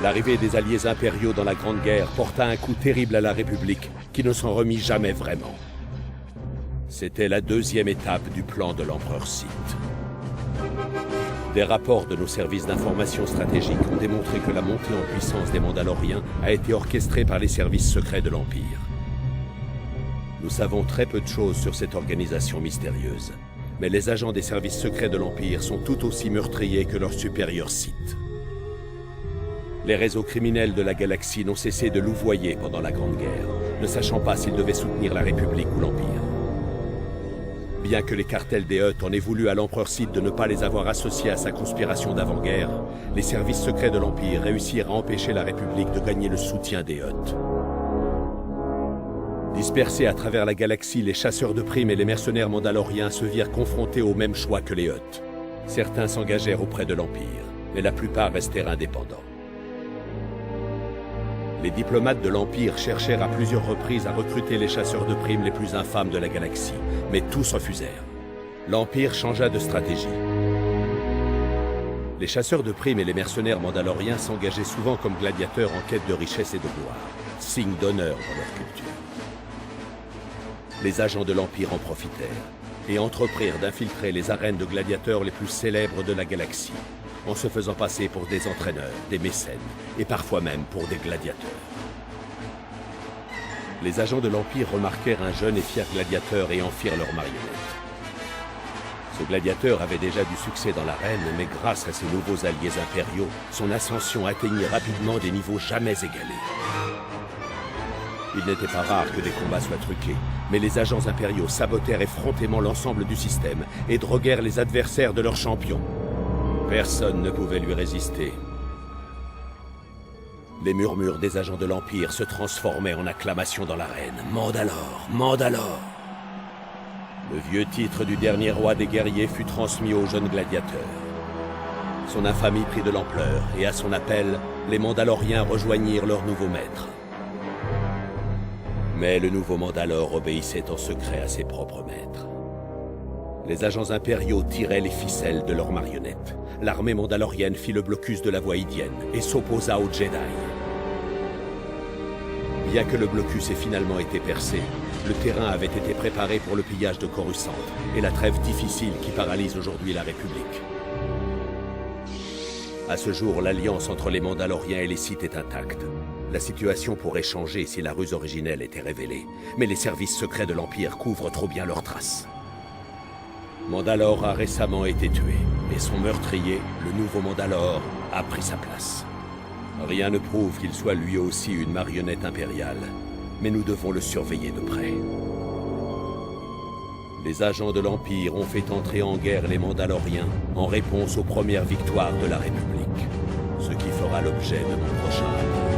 L'arrivée des alliés impériaux dans la Grande Guerre porta un coup terrible à la République, qui ne s'en remit jamais vraiment. C'était la deuxième étape du plan de l'empereur Sith. Des rapports de nos services d'information stratégique ont démontré que la montée en puissance des Mandaloriens a été orchestrée par les services secrets de l'Empire. Nous savons très peu de choses sur cette organisation mystérieuse, mais les agents des services secrets de l'Empire sont tout aussi meurtriers que leurs supérieurs Sith. Les réseaux criminels de la galaxie n'ont cessé de louvoyer pendant la Grande Guerre, ne sachant pas s'ils devaient soutenir la République ou l'Empire. Bien que les cartels des Hutt en aient voulu à l'empereur Sith de ne pas les avoir associés à sa conspiration d'avant-guerre, les services secrets de l'Empire réussirent à empêcher la République de gagner le soutien des Hutt. Dispersés à travers la galaxie, les chasseurs de primes et les mercenaires mandaloriens se virent confrontés au même choix que les Hutt. Certains s'engagèrent auprès de l'Empire, mais la plupart restèrent indépendants. Les diplomates de l'Empire cherchèrent à plusieurs reprises à recruter les chasseurs de primes les plus infâmes de la galaxie, mais tous refusèrent. L'Empire changea de stratégie. Les chasseurs de primes et les mercenaires mandaloriens s'engageaient souvent comme gladiateurs en quête de richesse et de gloire, signe d'honneur dans leur culture. Les agents de l'Empire en profitèrent et entreprirent d'infiltrer les arènes de gladiateurs les plus célèbres de la galaxie, en se faisant passer pour des entraîneurs, des mécènes, et parfois même pour des gladiateurs. Les agents de l'Empire remarquèrent un jeune et fier gladiateur et en firent leur marionnette. Ce gladiateur avait déjà du succès dans l'arène, mais grâce à ses nouveaux alliés impériaux, son ascension atteignit rapidement des niveaux jamais égalés. Il n'était pas rare que des combats soient truqués, mais les agents impériaux sabotèrent effrontément l'ensemble du système et droguèrent les adversaires de leur champion. Personne ne pouvait lui résister. Les murmures des agents de l'Empire se transformaient en acclamations dans l'arène. « Mandalore! Mandalore !» Le vieux titre du dernier roi des guerriers fut transmis au jeune gladiateur. Son infamie prit de l'ampleur, et à son appel, les Mandaloriens rejoignirent leur nouveau maître. Mais le nouveau Mandalore obéissait en secret à ses propres maîtres. Les agents impériaux tiraient les ficelles de leurs marionnettes. L'armée mandalorienne fit le blocus de la voie Hydienne et s'opposa aux Jedi. Bien que le blocus ait finalement été percé, le terrain avait été préparé pour le pillage de Coruscant et la trêve difficile qui paralyse aujourd'hui la République. À ce jour, l'alliance entre les Mandaloriens et les Sith est intacte. La situation pourrait changer si la ruse originelle était révélée, mais les services secrets de l'Empire couvrent trop bien leurs traces. Mandalore a récemment été tué, et son meurtrier, le nouveau Mandalore, a pris sa place. Rien ne prouve qu'il soit lui aussi une marionnette impériale, mais nous devons le surveiller de près. Les agents de l'Empire ont fait entrer en guerre les Mandaloriens en réponse aux premières victoires de la République, ce qui fera l'objet de mon prochain rapport.